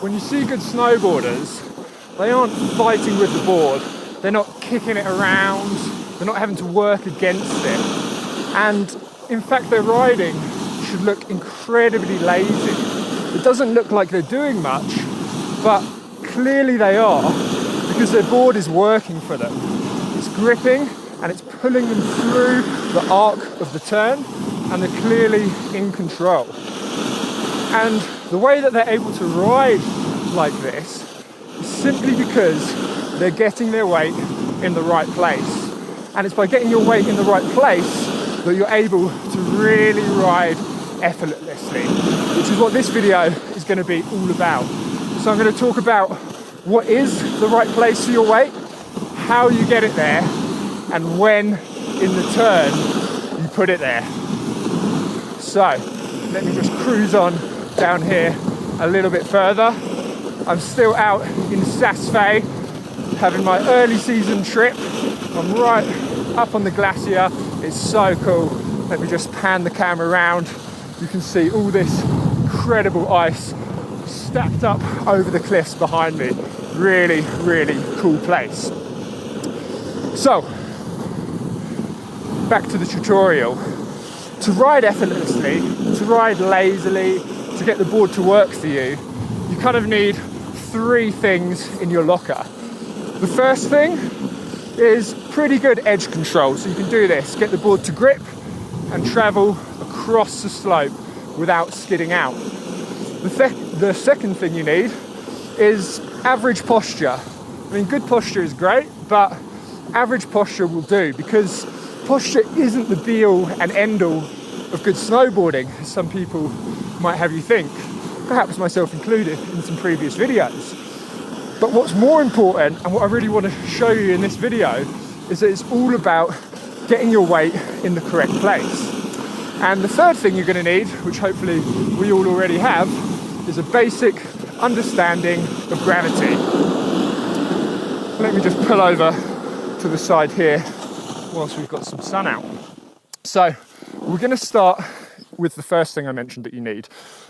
when you see good snowboarders, they aren't fighting with the board, they're not kicking it around, they're not having to work against it. And in fact, their riding should look incredibly lazy. It doesn't look like they're doing much, but clearly they are, because their board is working for them. It's gripping and it's pulling them through the arc of the turn, and they're clearly in control. And the way that they're able to ride like this is simply because they're getting their weight in the right place. And it's by getting your weight in the right place that you're able to really ride effortlessly, which is what this video is going to be all about. So I'm going to talk about what is the right place for your weight, how you get it there, and when in the turn you put it there. So let me just cruise on down here a little bit further. I'm still out in Saas-Fee having my early season trip. I'm right up on the glacier. It's so cool. Let me just pan the camera around. You can see all this incredible ice stacked up over the cliffs behind me. Really, really cool place. So, back to the tutorial. To ride effortlessly, to ride lazily, to get the board to work for you, you kind of need three things in your locker. The first thing is pretty good edge control, so you can do this. Get the board to grip and travel across the slope without skidding out. The second thing you need is average posture. I mean, good posture is great, but average posture will do, because posture isn't the be-all and end-all of good snowboarding, as some people might have you think, perhaps myself included in some previous videos. But what's more important, and what I really want to show you in this video, is that it's all about getting your weight in the correct place. And the third thing you're going to need, which hopefully we all already have, is a basic understanding of gravity. Let me just pull over to the side here whilst we've got some sun out. So we're going to start with the first thing I mentioned that you need,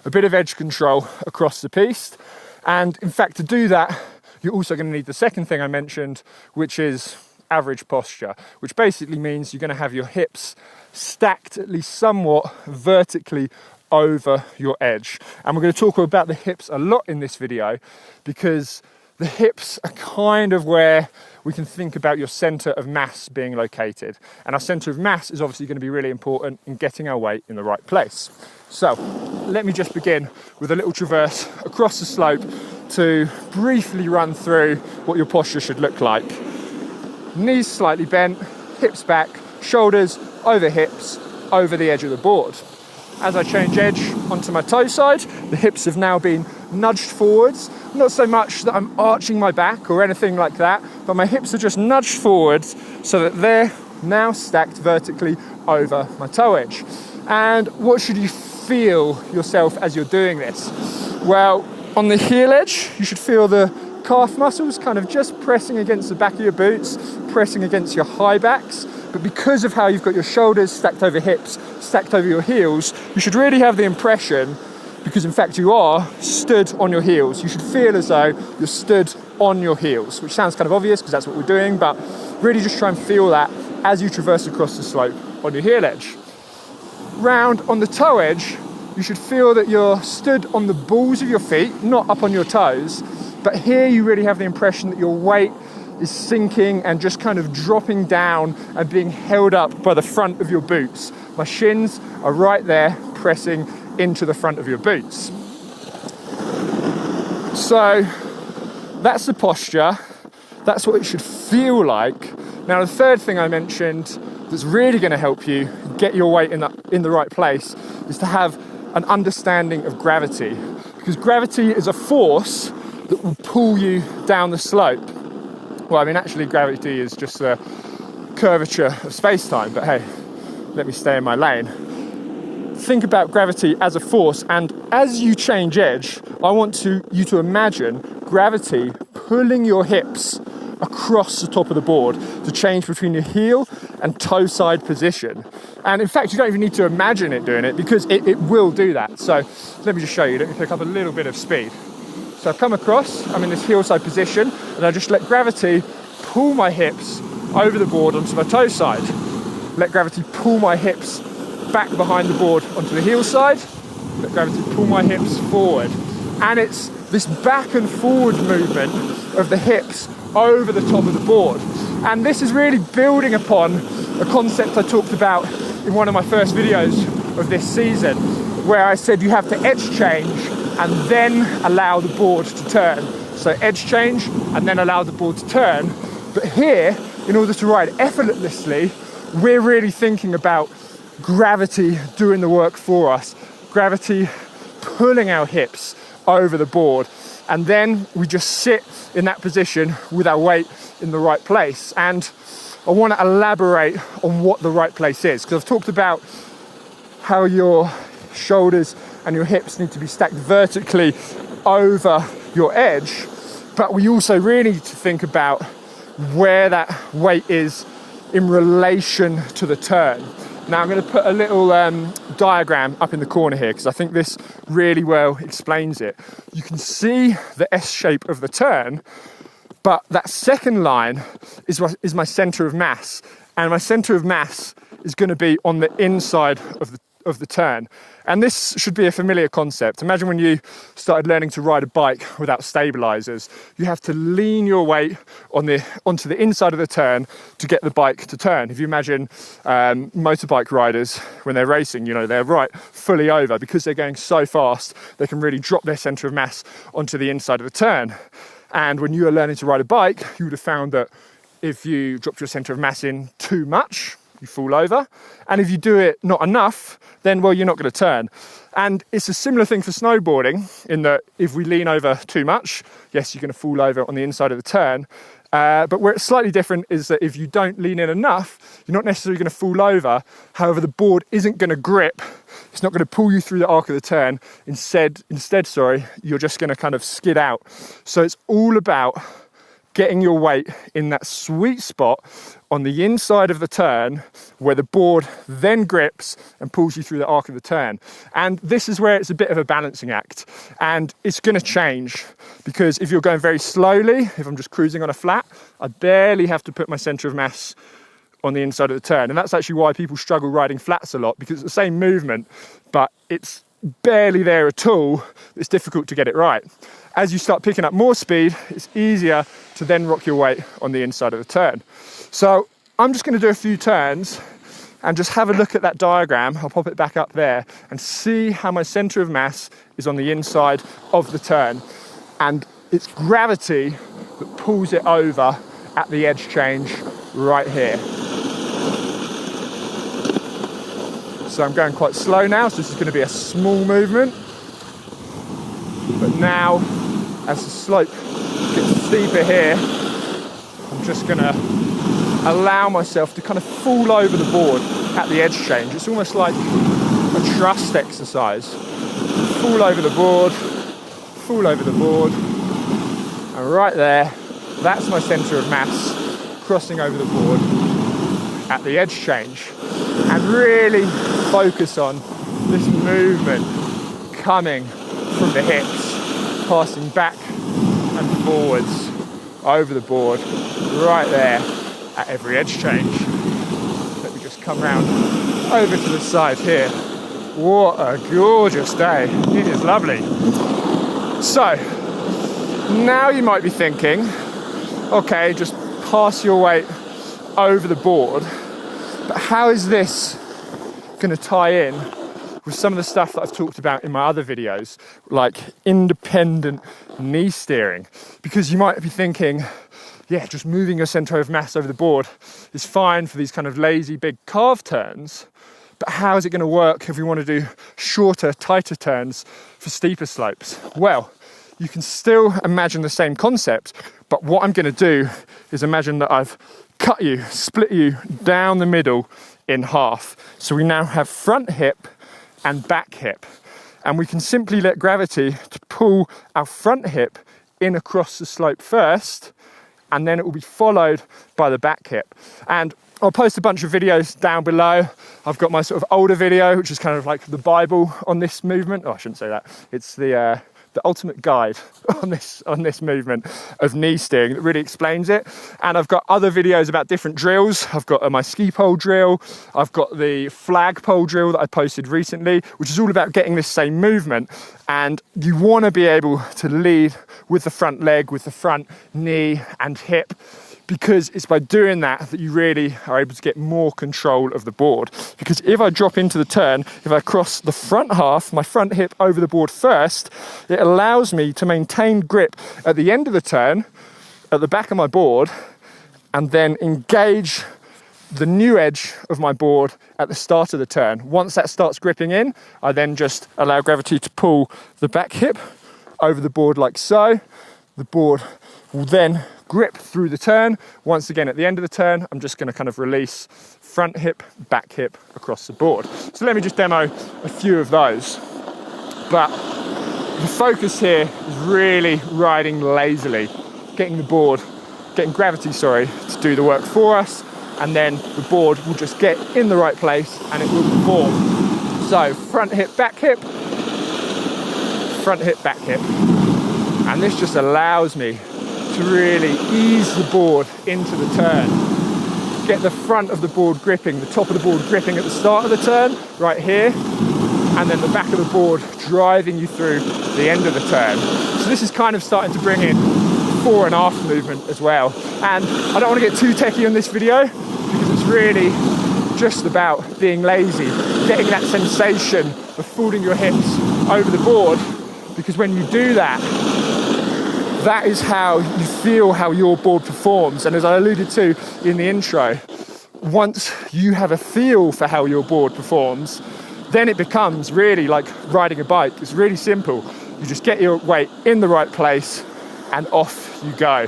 a bit of edge control across the piste. And in fact, to do that, you're also going to need the second thing I mentioned, which is average posture, which basically means you're going to have your hips stacked at least somewhat vertically over your edge. And we're going to talk about the hips a lot in this video, because the hips are kind of where we can think about your center of mass being located. And our center of mass is obviously going to be really important in getting our weight in the right place. So let me just begin with a little traverse across the slope to briefly run through what your posture should look like. Knees slightly bent, hips back, shoulders over hips, over the edge of the board. As I change edge onto my toe side, the hips have now been nudged forwards. Not so much that I'm arching my back or anything like that, but my hips are just nudged forwards so that they're now stacked vertically over my toe edge. And what should you feel yourself as you're doing this? Well, on the heel edge, you should feel the calf muscles kind of just pressing against the back of your boots, pressing against your high backs. But because of how you've got your shoulders stacked over hips, stacked over your heels, you should really have the impression, because in fact you are stood on your heels. You should feel as though you're stood on your heels, which sounds kind of obvious because that's what we're doing, but really just try and feel that as you traverse across the slope on your heel edge. Round on the toe edge, you should feel that you're stood on the balls of your feet, not up on your toes, but here you really have the impression that your weight is sinking and just kind of dropping down and being held up by the front of your boots. My shins are right there pressing into the front of your boots. So that's the posture. That's what it should feel like. Now, the third thing I mentioned that's really going to help you get your weight in the right place is to have an understanding of gravity, because gravity is a force that will pull you down the slope. Well, I mean, actually, gravity is just the curvature of space-time, but hey, let me stay in my lane. Think about gravity as a force, and as you change edge, I want you to imagine gravity pulling your hips across the top of the board to change between your heel and toe side position. And in fact, you don't even need to imagine it doing it, because it will do that. So let me just show you. Let me pick up a little bit of speed. So I've come across, I'm in this heel-side position, and I just let gravity pull my hips over the board onto my toe side. Let gravity pull my hips back behind the board onto the heel side. Let gravity pull my hips forward. And it's this back and forward movement of the hips over the top of the board. And this is really building upon a concept I talked about in one of my first videos of this season, where I said you have to edge change and then allow the board to turn. So edge change and then allow the board to turn. But here, in order to ride effortlessly, we're really thinking about gravity doing the work for us, gravity pulling our hips over the board, and then we just sit in that position with our weight in the right place. And I want to elaborate on what the right place is, because I've talked about how your shoulders and your hips need to be stacked vertically over your edge, but we also really need to think about where that weight is in relation to the turn. Now I'm going to put a little diagram up in the corner here, because I think this really well explains it. You can see the S shape of the turn, but that second line is my center of mass, and my center of mass is going to be on the inside of the turn. And this should be a familiar concept. Imagine when you started learning to ride a bike without stabilizers. You have to lean your weight onto the inside of the turn to get the bike to turn. If you imagine motorbike riders when they're racing, you know, they're right fully over, because they're going so fast, they can really drop their center of mass onto the inside of the turn. And when you were learning to ride a bike, you would have found that if you dropped your center of mass in too much, you fall over. And if you do it not enough, then, well, you're not going to turn. And it's a similar thing for snowboarding, in that if we lean over too much, yes, you're going to fall over on the inside of the turn. But where it's slightly different is that if you don't lean in enough, you're not necessarily going to fall over. However, the board isn't going to grip. It's not going to pull you through the arc of the turn. Instead, you're just going to kind of skid out. So it's all about getting your weight in that sweet spot on the inside of the turn, where the board then grips and pulls you through the arc of the turn. And this is where it's a bit of a balancing act, and it's going to change, because if you're going very slowly, if I'm just cruising on a flat, I barely have to put my center of mass on the inside of the turn. And that's actually why people struggle riding flats a lot, because it's the same movement, but it's barely there at all. It's difficult to get it right. As you start picking up more speed, it's easier to then rock your weight on the inside of the turn. So I'm just going to do a few turns and just have a look at that diagram. I'll pop it back up there and see how my center of mass is on the inside of the turn. And it's gravity that pulls it over at the edge change right here. So I'm going quite slow now, so this is going to be a small movement. But now, as the slope gets steeper here, I'm just going to allow myself to kind of fall over the board at the edge change. It's almost like a trust exercise. Fall over the board, and right there, that's my centre of mass crossing over the board at the edge change. And really focus on this movement coming from the hips, passing back and forwards over the board, right there at every edge change. Let me just come round over to the side here. What a gorgeous day. It is lovely. So, now you might be thinking, okay, just pass your weight over the board, but how is this going to tie in with some of the stuff that I've talked about in my other videos, like independent knee steering? Because you might be thinking, yeah, just moving your center of mass over the board is fine for these kind of lazy big carve turns, but how is it going to work if we want to do shorter, tighter turns for steeper slopes? Well, you can still imagine the same concept, but what I'm going to do is imagine that I've split you down the middle in half. So we now have front hip and back hip, and we can simply let gravity to pull our front hip in across the slope first, and then it will be followed by the back hip. And I'll post a bunch of videos down below. I've got my sort of older video, which is kind of like the Bible on this movement. Oh, I shouldn't say that. It's the the ultimate guide on this movement of knee steering that really explains it. And I've got other videos about different drills. I've got my ski pole drill. I've got the flag pole drill that I posted recently, which is all about getting this same movement. And you want to be able to lead with the front leg, with the front knee and hip, because it's by doing that that you really are able to get more control of the board. Because if I drop into the turn, if I cross the front half, my front hip over the board first, it allows me to maintain grip at the end of the turn, at the back of my board, and then engage the new edge of my board at the start of the turn. Once that starts gripping in, I then just allow gravity to pull the back hip over the board like so. The board will then grip through the turn. Once again, at the end of the turn, I'm just going to kind of release front hip, back hip across the board. So let me just demo a few of those. But the focus here is really riding lazily, getting gravity, to do the work for us. And then the board will just get in the right place and it will perform. So front hip, back hip, front hip, back hip. And this just allows me to really ease the board into the turn. Get the front of the board gripping, the top of the board gripping at the start of the turn, right here, and then the back of the board driving you through the end of the turn. So this is kind of starting to bring in fore and aft movement as well. And I don't want to get too techie on this video because it's really just about being lazy, getting that sensation of folding your hips over the board, because when you do that, that is how you feel how your board performs. And as I alluded to in the intro, once you have a feel for how your board performs, then it becomes really like riding a bike. It's really simple. You just get your weight in the right place and off you go.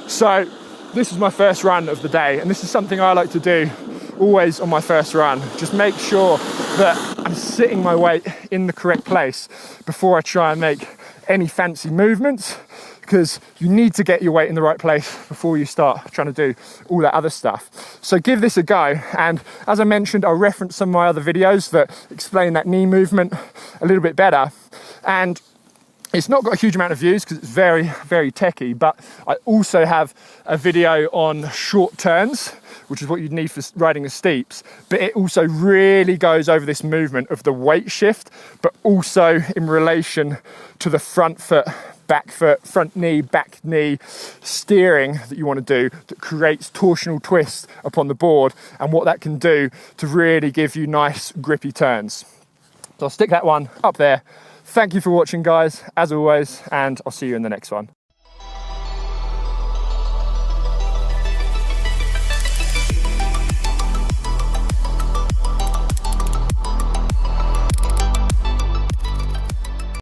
So this is my first run of the day, and this is something I like to do always on my first run. Just make sure that I'm sitting my weight in the correct place before I try and make any fancy movements, because you need to get your weight in the right place before you start trying to do all that other stuff. So give this a go. And as I mentioned, I'll reference some of my other videos that explain that knee movement a little bit better. And it's not got a huge amount of views because it's very, very techie, but I also have a video on short turns, which is what you'd need for riding the steeps. But it also really goes over this movement of the weight shift, but also in relation to the front foot, back foot, front knee, back knee steering that you want to do that creates torsional twists upon the board, and what that can do to really give you nice grippy turns. So I'll stick that one up there. Thank you for watching, guys, as always, and I'll see you in the next one.